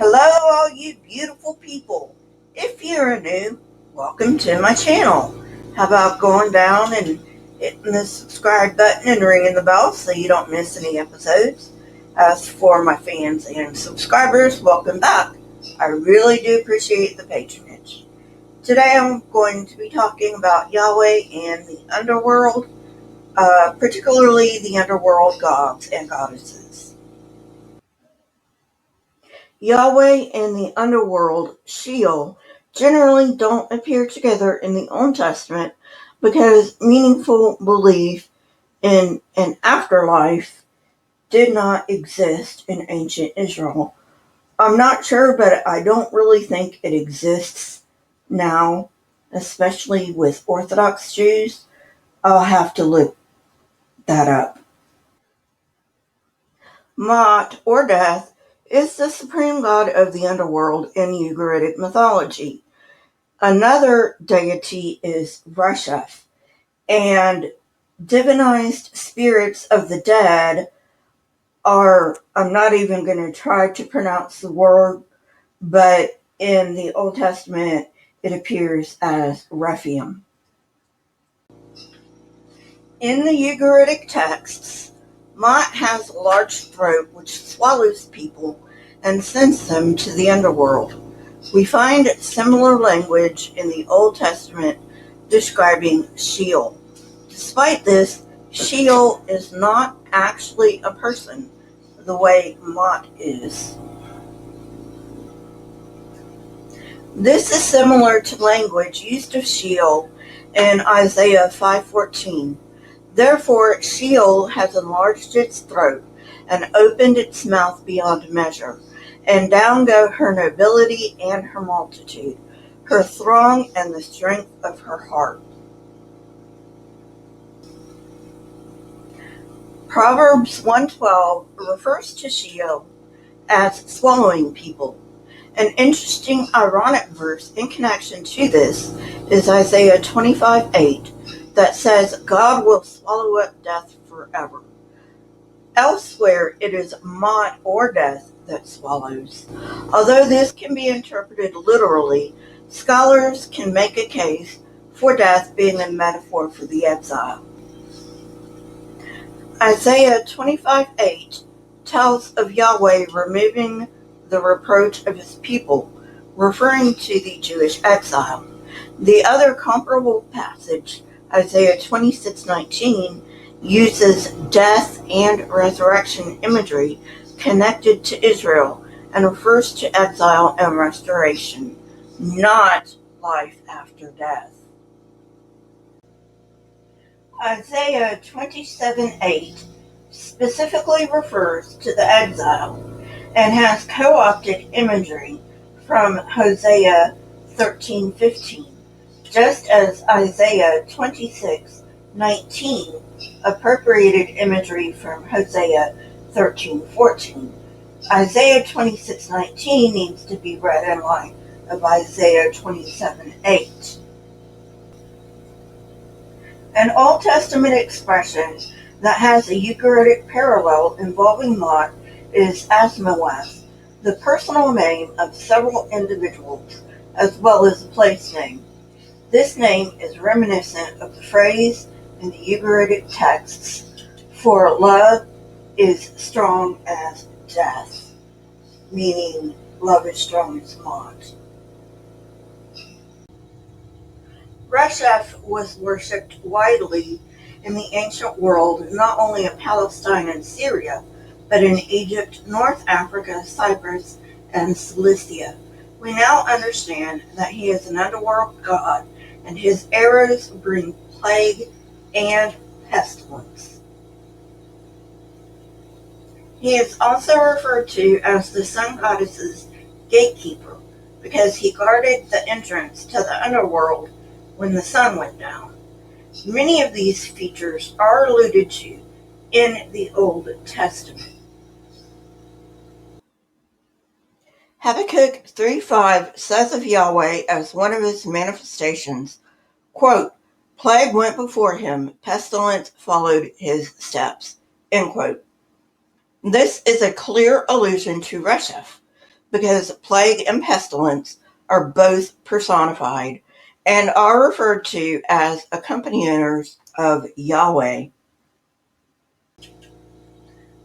Hello, all you beautiful people. If you're new, welcome to my channel. How about going down and hitting the subscribe button and ringing the bell so you don't miss any episodes? As for my fans and subscribers, welcome back. I really do appreciate the patronage. Today I'm going to be talking about Yahweh and the Underworld, particularly the Underworld gods and goddesses. Yahweh and the Underworld, Sheol, generally don't appear together in the Old Testament because meaningful belief in an afterlife did not exist in ancient Israel. I'm not sure, but I don't really think it exists now, especially with Orthodox Jews. I'll have to look that up. Mot, or death, is the supreme god of the underworld in Ugaritic mythology. Another deity is Resheph, and divinized spirits of the dead are, I'm not even going to try to pronounce the word, but in the Old Testament it appears as Rephaim. In the Ugaritic Texts, Mot has a large throat which swallows people and sends them to the underworld. We find similar language in the Old Testament describing Sheol. Despite this, Sheol is not actually a person the way Mot is. This is similar to language used of Sheol in Isaiah 5:14. Therefore, Sheol has enlarged its throat and opened its mouth beyond measure, and down go her nobility and her multitude, her throng and the strength of her heart. Proverbs 1:12 refers to Sheol as swallowing people. An interesting ironic verse in connection to this is Isaiah 25:8 that says God will swallow up death forever. Elsewhere, it is Mot or death that swallows. Although this can be interpreted literally, scholars can make a case for death being a metaphor for the exile. Isaiah 25:8 tells of Yahweh removing the reproach of his people, referring to the Jewish exile. The other comparable passage, Isaiah 26:19, uses death and resurrection imagery connected to Israel and refers to exile and restoration, not life after death. Isaiah 27:8 specifically refers to the exile and has co-opted imagery from Hosea 13:15, just as Isaiah 26:19 appropriated imagery from Hosea 13:14. Isaiah 26:19 needs to be read in light of Isaiah 27:8. An Old Testament expression that has a Ugaritic parallel involving Mot is Azmaweth, the personal name of several individuals, as well as a place name. This name is reminiscent of the phrase in the Ugaritic Texts, "For love is strong as death," meaning love is strong as Mot. Resheph was worshipped widely in the ancient world, not only in Palestine and Syria, but in Egypt, North Africa, Cyprus, and Cilicia. We now understand that he is an underworld god, and his arrows bring plague and pestilence. He is also referred to as the sun goddess's gatekeeper because he guarded the entrance to the underworld when the sun went down. Many of these features are alluded to in the Old Testament. Habakkuk 3:5 says of Yahweh as one of his manifestations, quote, "Plague went before him, pestilence followed his steps," end quote. This is a clear allusion to Resheph, because plague and pestilence are both personified and are referred to as accompagners of Yahweh.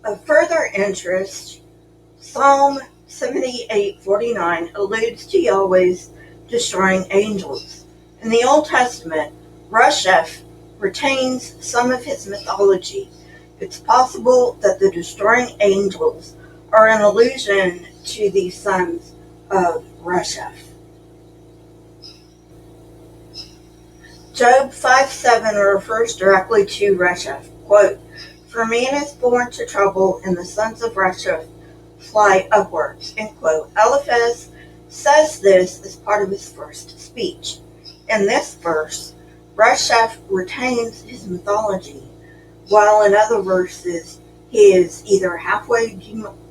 Of further interest, Psalm 78:49 alludes to Yahweh's destroying angels. In the Old Testament, Resheph retains some of his mythology. It's possible that the destroying angels are an allusion to the sons of Resheph. Job 5:7 refers directly to Resheph. Quote, "For man is born to trouble, and the sons of Resheph fly upwards." End quote. Eliphaz says this as part of his first speech. In this verse, Resheph retains his mythology, while in other verses he is either halfway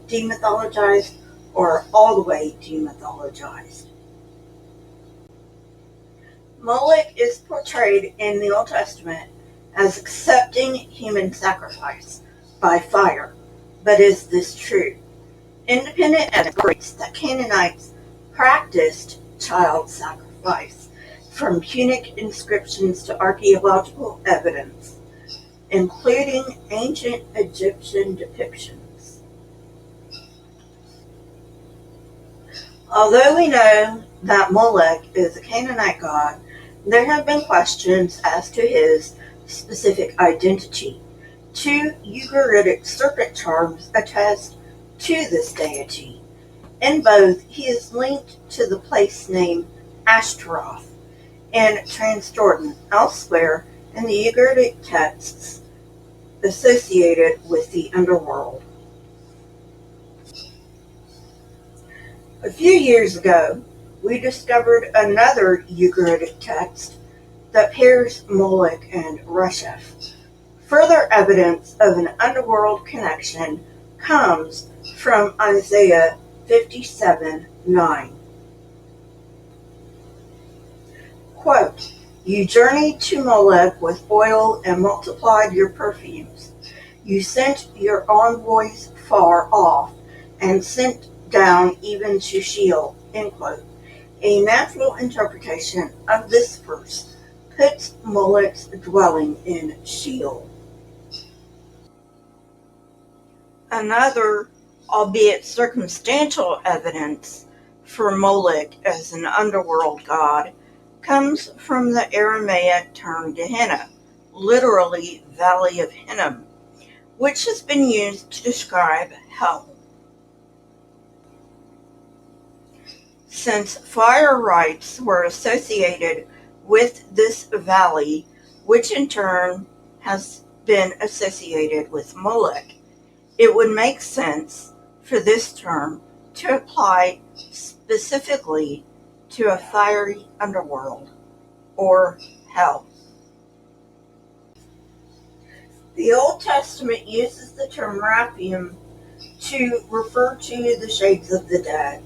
demythologized or all the way demythologized. Molech is portrayed in the Old Testament as accepting human sacrifice by fire. But is this true? Independent evidence indicates that Canaanites practiced child sacrifice, from Punic inscriptions to archaeological evidence, including ancient Egyptian depictions. Although we know that Molech is a Canaanite god, there have been questions as to his specific identity. Two Ugaritic serpent charms attest to this deity. In both, he is linked to the place name Ashtaroth and Transjordan, elsewhere in the Ugaritic texts associated with the Underworld. A few years ago, we discovered another Ugaritic text that pairs Molech and Resheph. Further evidence of an underworld connection comes from Isaiah 57:9. Quote, "You journeyed to Molech with oil and multiplied your perfumes. You sent your envoys far off and sent down even to Sheol." End quote. A natural interpretation of this verse puts Molech's dwelling in Sheol. Another, albeit circumstantial, evidence for Molech as an underworld god comes from the Aramaic term Gehenna, literally Valley of Hinnom, which has been used to describe hell. Since fire rites were associated with this valley, which in turn has been associated with Molech, it would make sense for this term to apply specifically to a fiery underworld, or hell. The Old Testament uses the term Rephaim to refer to the shades of the dead.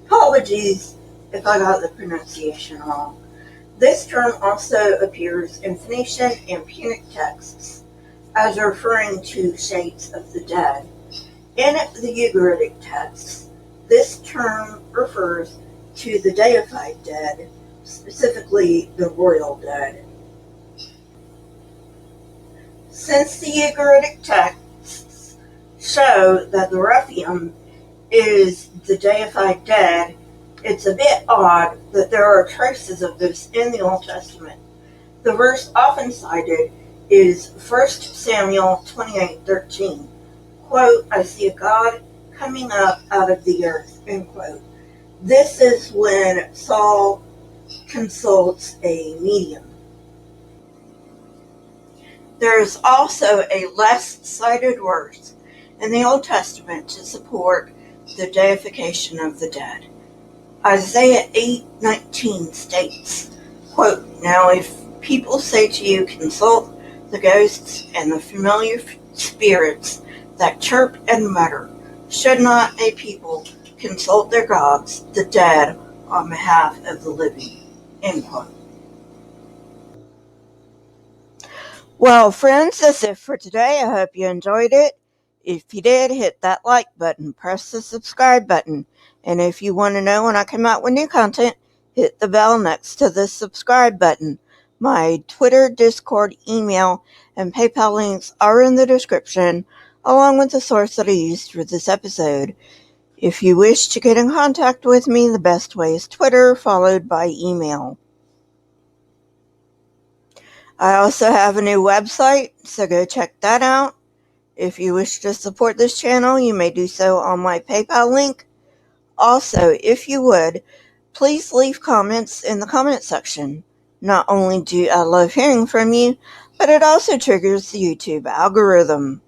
Apologies if I got the pronunciation wrong. This term also appears in Phoenician and Punic texts as referring to shades of the dead. In the Ugaritic texts, this term refers to the Deified Dead, specifically the royal dead. Since the Ugaritic texts show that the Rephaim is the Deified Dead, it's a bit odd that there are traces of this in the Old Testament. The verse often cited is 1 Samuel 28:13. Quote, "I see a God coming up out of the earth." End quote. This is when Saul consults a medium. There is also a less cited verse in the Old Testament to support the deification of the dead. Isaiah 8:19 states, quote, "Now if people say to you, consult the ghosts and the familiar spirits that chirp and mutter, should not a people consult their gods, the dead, on behalf of the living?" End quote. Well, friends, that's it for today. I hope you enjoyed it. If you did, hit that like button, press the subscribe button, and if you want to know when I come out with new content, hit the bell next to the subscribe button. My Twitter, Discord, email, and PayPal links are in the description, along with the source that I used for this episode. If you wish to get in contact with me, the best way is Twitter, followed by email. I also have a new website, so go check that out. If you wish to support this channel, you may do so on my PayPal link. Also, if you would, please leave comments in the comment section. Not only do I love hearing from you, but it also triggers the YouTube algorithm.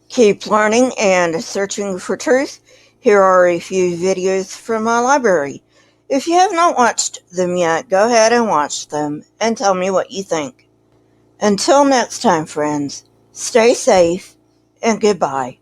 Keep learning and searching for truth. Here are a few videos from my library. If you have not watched them yet, go ahead and watch them and tell me what you think. Until next time, friends, stay safe and goodbye.